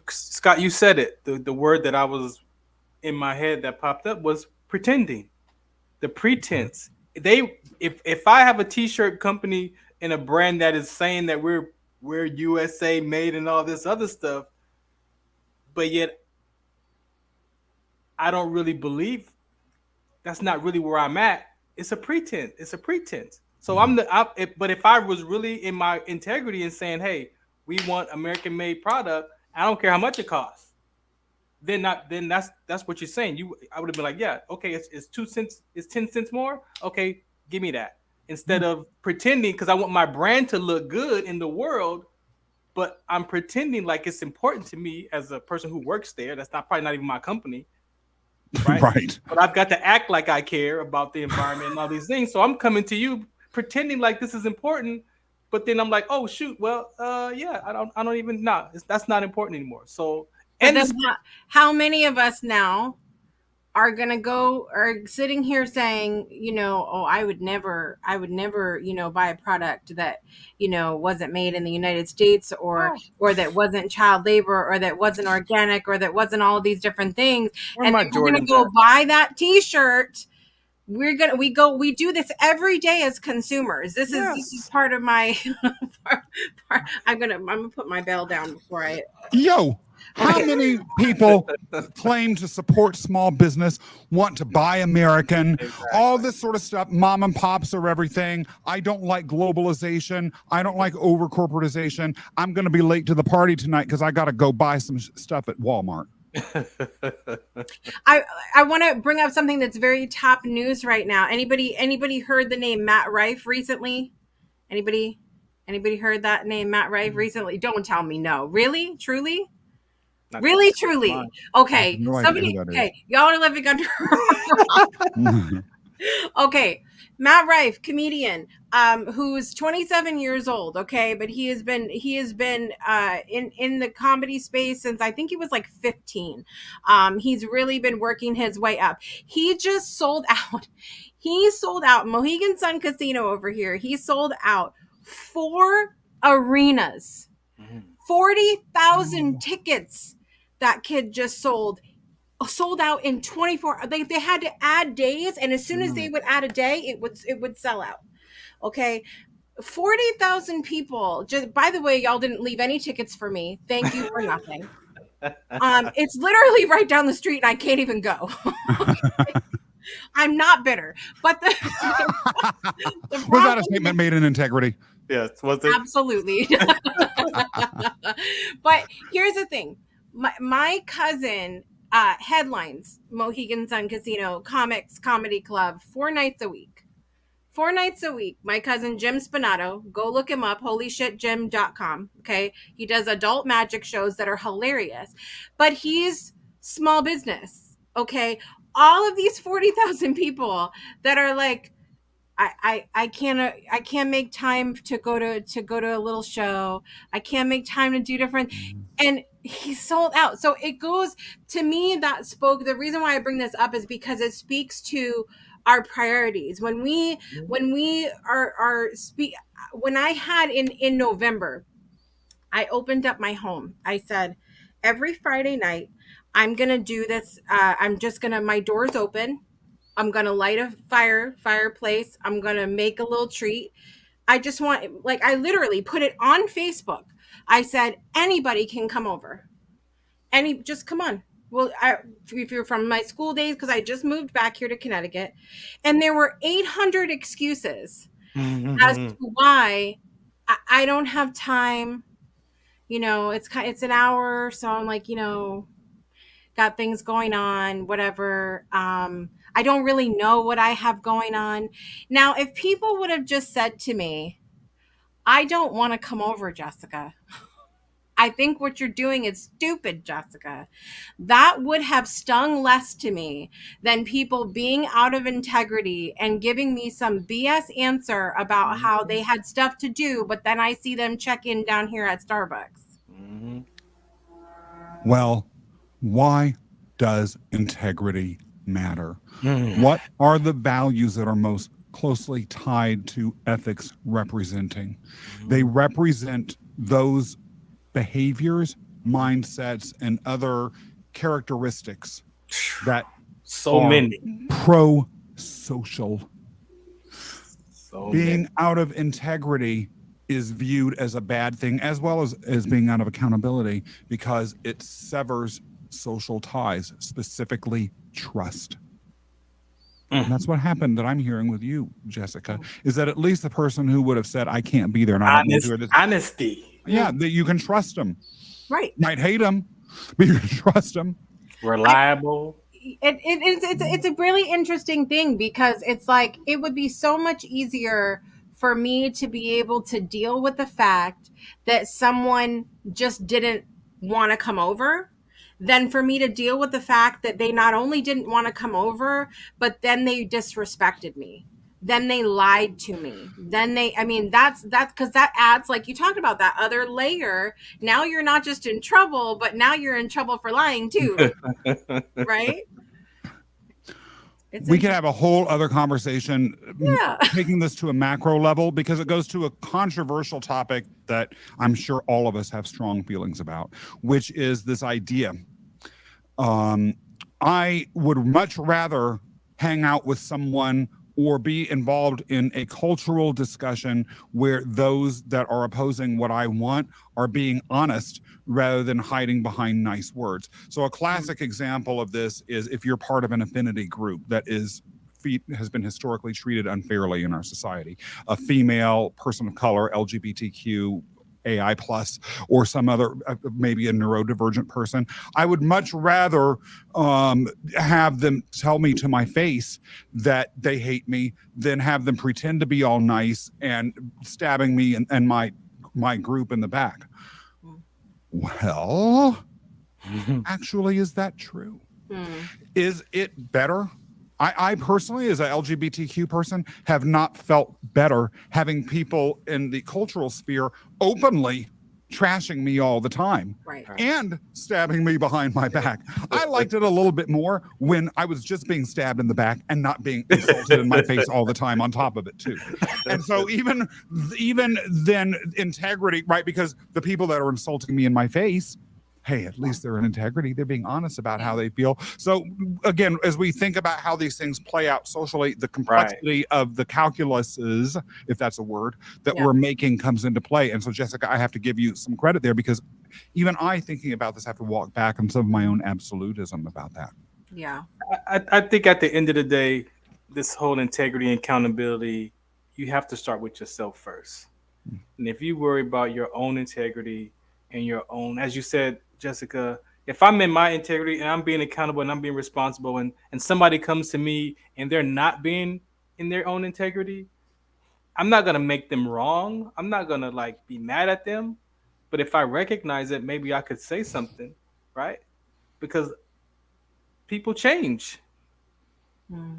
Scott, you said it. The word that I was in my head that popped up was pretending. The pretense. If I have a t-shirt company and a brand that is saying that we're USA made and all this other stuff, but yet I don't really believe, that's not really where I'm at. It's a pretense. So but if I was really in my integrity and saying, hey, we want American made product, I don't care how much it costs. Then that's what you're saying. I would have been like, yeah, okay, it's 2 cents, it's 10 cents more. Okay, give me that. Instead of pretending, because I want my brand to look good in the world, but I'm pretending like it's important to me as a person who works there. That's probably not even my company. Right? Right. But I've got to act like I care about the environment and all these things. So I'm coming to you pretending like this is important, but then I'm like, oh shoot, well, yeah, I don't even that's not important anymore. So, and how many of us now are sitting here saying, oh, I would never, buy a product that, wasn't made in the United States, or that wasn't child labor, or that wasn't organic, or that wasn't all of these different things. Where And my then we're going to Jordans go at? buy that t-shirt. We do this every day as consumers. This is part of my, I'm going to put my bell down before I. Yo, how many people claim to support small business, want to buy American, all this sort of stuff? Mom and pops are everything. I don't like globalization. I don't like over corporatization. I'm going to be late to the party tonight because I got to go buy some stuff at Walmart. I want to bring up something that's very top news right now. Anybody heard the name Matt Rife recently? Anybody heard that name Matt Rife recently? Don't tell me no. Really? Truly? Not Really? that Truly? much. Okay. No idea Somebody. who that is. Okay. Y'all are living under. Okay. Matt Rife, comedian, who's 27 years old. Okay. But he has been in the comedy space since I think he was like 15. He's really been working his way up. He just sold out. He sold out Mohegan Sun Casino over here. He sold out 4 arenas, 40,000 tickets. That kid just sold out in 24. They had to add days, and as soon as they would add a day, it would sell out. Okay. 40,000 people. Just, by the way, y'all didn't leave any tickets for me. Thank you for nothing. It's literally right down the street, and I can't even go. I'm not bitter, but the Was that a statement made in integrity? Yes, was it? Absolutely. But here's the thing. My cousin headlines Mohegan Sun Casino Comics Comedy Club 4 nights a week. 4 nights a week. My cousin Jim Spinato, go look him up, holyshitjim.com. Okay. He does adult magic shows that are hilarious, but he's small business. Okay. All of these 40,000 people that are like, I can't make time to go to a little show. I can't make time to do different, and he sold out. So it goes to me that spoke. The reason why I bring this up is because it speaks to our priorities. When we when I had in November, I opened up my home. I said, every Friday night, I'm gonna do this. My door's open. I'm going to light a fireplace. I'm going to make a little treat. I just want, I literally put it on Facebook. I said, anybody can come over. Just come on. Well, if you're from my school days, because I just moved back here to Connecticut, and there were 800 excuses as to why I don't have time. It's an hour. So I'm like, got things going on, whatever. I don't really know what I have going on. Now, if people would have just said to me, I don't want to come over, Jessica. I think what you're doing is stupid, Jessica. That would have stung less to me than people being out of integrity and giving me some BS answer about how they had stuff to do, but then I see them check in down here at Starbucks. Well, why does integrity matter? What are the values that are most closely tied to ethics representing? They represent those behaviors, mindsets, and other characteristics that so many pro-social. Being many. out of integrity is viewed as a bad thing, as well as being out of accountability, because it severs social ties, specifically trust. And that's what happened that I'm hearing with you, Jessica, is that at least the person who would have said, I can't be there and I don't want to do this. Honesty. Yeah, that you can trust them. Right. Might hate them, but you can trust them. Reliable. It's a really interesting thing, because it's like, it would be so much easier for me to be able to deal with the fact that someone just didn't want to come over than for me to deal with the fact that they not only didn't want to come over, but then they disrespected me. Then they lied to me. That's because that adds, like you talked about, that other layer. Now you're not just in trouble, but now you're in trouble for lying too. Right? We could have a whole other conversation, Yeah. taking this to a macro level, because it goes to a controversial topic that I'm sure all of us have strong feelings about, which is this idea. I would much rather hang out with someone or be involved in a cultural discussion where those that are opposing what I want are being honest rather than hiding behind nice words. So a classic example of this is if you're part of an affinity group that has been historically treated unfairly in our society, a female, person of color, LGBTQ, AI plus, or some other, maybe a neurodivergent person. I would much rather have them tell me to my face that they hate me than have them pretend to be all nice and stabbing me and my group in the back. Well, actually, is that true? Is it better? I personally, as an LGBTQ person, have not felt better having people in the cultural sphere openly trashing me all the time, Right. and stabbing me behind my back. I liked it a little bit more when I was just being stabbed in the back and not being insulted in my face all the time on top of it too. And so even then, integrity, right? Because the people that are insulting me in my face, hey, at least they're in integrity. They're being honest about how they feel. So again, as we think about how these things play out socially, the complexity of the calculuses, if that's a word, that we're making comes into play. And so, Jessica, I have to give you some credit there, because even I, thinking about this, have to walk back on some of my own absolutism about that. Yeah. I think at the end of the day, this whole integrity and accountability, you have to start with yourself first. And if you worry about your own integrity and your own, as you said, Jessica, if I'm in my integrity and I'm being accountable and I'm being responsible, and somebody comes to me and they're not being in their own integrity, I'm not going to make them wrong. I'm not going to be mad at them. But if I recognize it, maybe I could say something, right? Because people change. I'm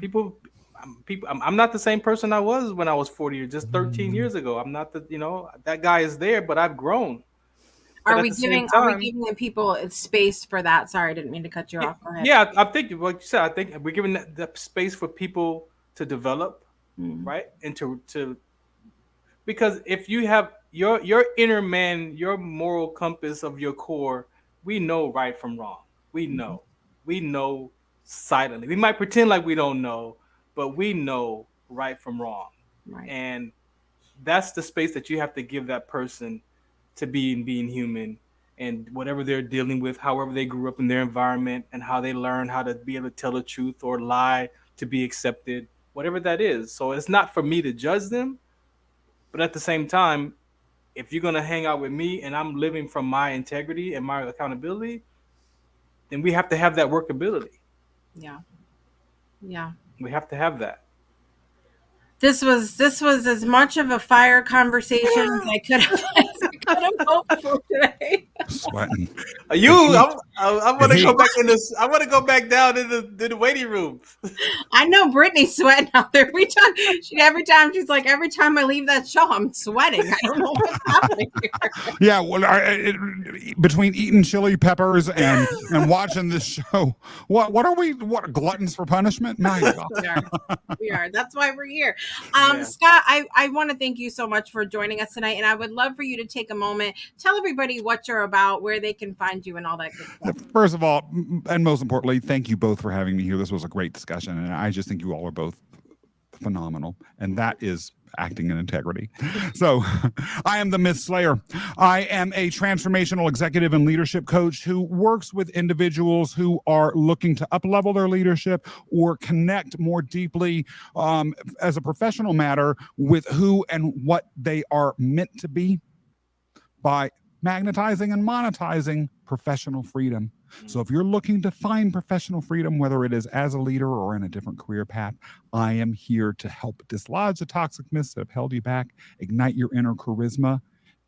not the same person I was when I was 40 or just 13 years ago. I'm not that guy is there, but I've grown. Are we giving the people space for that? Sorry, I didn't mean to cut you off. Go ahead. Yeah, I think, like you said, I think we're giving the space for people to develop, right? And to because if you have your inner man, your moral compass of your core, we know right from wrong. We know silently. We might pretend like we don't know, but we know right from wrong. Right. And that's the space that you have to give that person to being human, and whatever they're dealing with, however they grew up in their environment, and how they learn how to be able to tell the truth or lie to be accepted, whatever that is. So it's not for me to judge them, but at the same time, if you're going to hang out with me and I'm living from my integrity and my accountability, then we have to have that workability. Yeah. We have to have that. This was as much of a fire conversation as I could have hoped for today. Sweating. I want to go back in this. I want to go back down in the waiting room. I know Brittany's sweating out there. Every time I leave that show, I'm sweating. I don't know what's happening here. Yeah, well, between eating chili peppers and watching this show, what are we? What, gluttons for punishment? No, we are. That's why we're here. Scott, I want to thank you so much for joining us tonight, and I would love for you to take a moment, tell everybody what you're about, where they can find you, and all that good stuff. First of all, and most importantly, thank you both for having me here. This was a great discussion, and I just think you all are both phenomenal, and that is acting in integrity. So I am the Myth Slayer. I am a transformational executive and leadership coach who works with individuals who are looking to up-level their leadership or connect more deeply as a professional matter with who and what they are meant to be by magnetizing and monetizing professional freedom. So if you're looking to find professional freedom, whether it is as a leader or in a different career path, I am here to help dislodge the toxic myths that have held you back, ignite your inner charisma,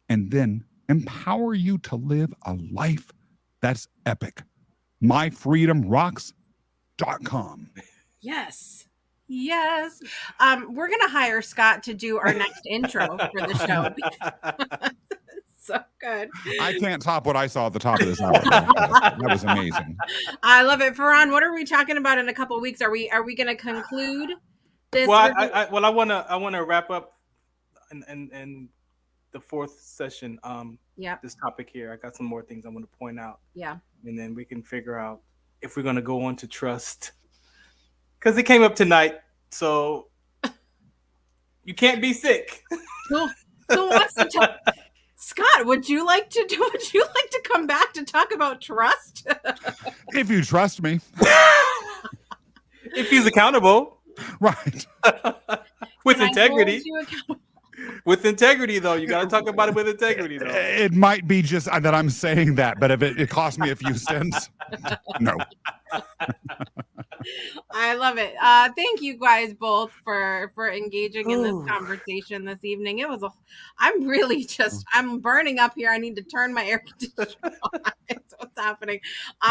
and then empower you to live a life that's epic. MyFreedomRocks.com. Yes. We're going to hire Scott to do our next intro for the show. So good. I can't top what I saw at the top of this hour. That was amazing. I love it. Farron, what are we talking about in a couple of weeks? Are we going to conclude this? Well, I want to wrap up and the fourth session. This topic here. I got some more things I want to point out. Yeah. And then we can figure out if we're going to go on to trust, because it came up tonight. So you can't be sick. Who wants to talk? Scott, would you like to come back to talk about trust? If you trust me. If he's accountable. Right. With integrity. With integrity, though. You got to talk about it with integrity, though. It might be just that I'm saying that, but if it cost me a few cents, no. I love it. Thank you guys both for engaging in this conversation this evening. I'm burning up here. I need to turn my air conditioner on. That's what's happening.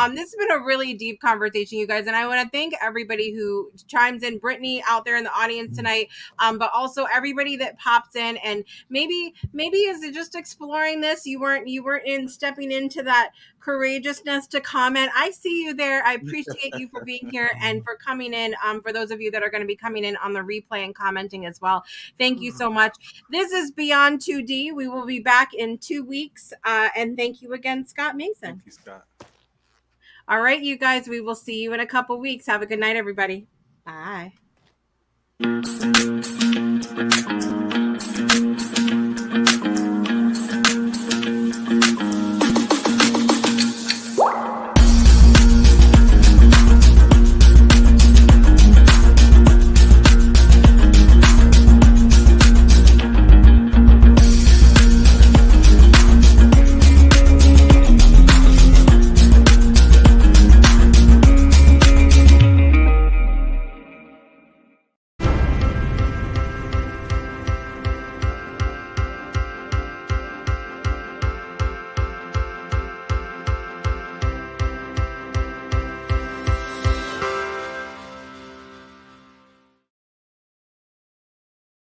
This has been a really deep conversation, you guys, and I want to thank everybody who chimes in. Brittany out there in the audience tonight, but also everybody that pops in and maybe is just exploring this. You weren't in stepping into that courageousness to comment. I see you there. I appreciate you for being here and for coming in. For those of you that are going to be coming in on the replay and commenting as well, thank you so much. This is Beyond 2D. We will be back in 2 weeks. And thank you again, Scott Mason. Thank you, Scott. All right, you guys, we will see you in a couple weeks. Have a good night, everybody. Bye.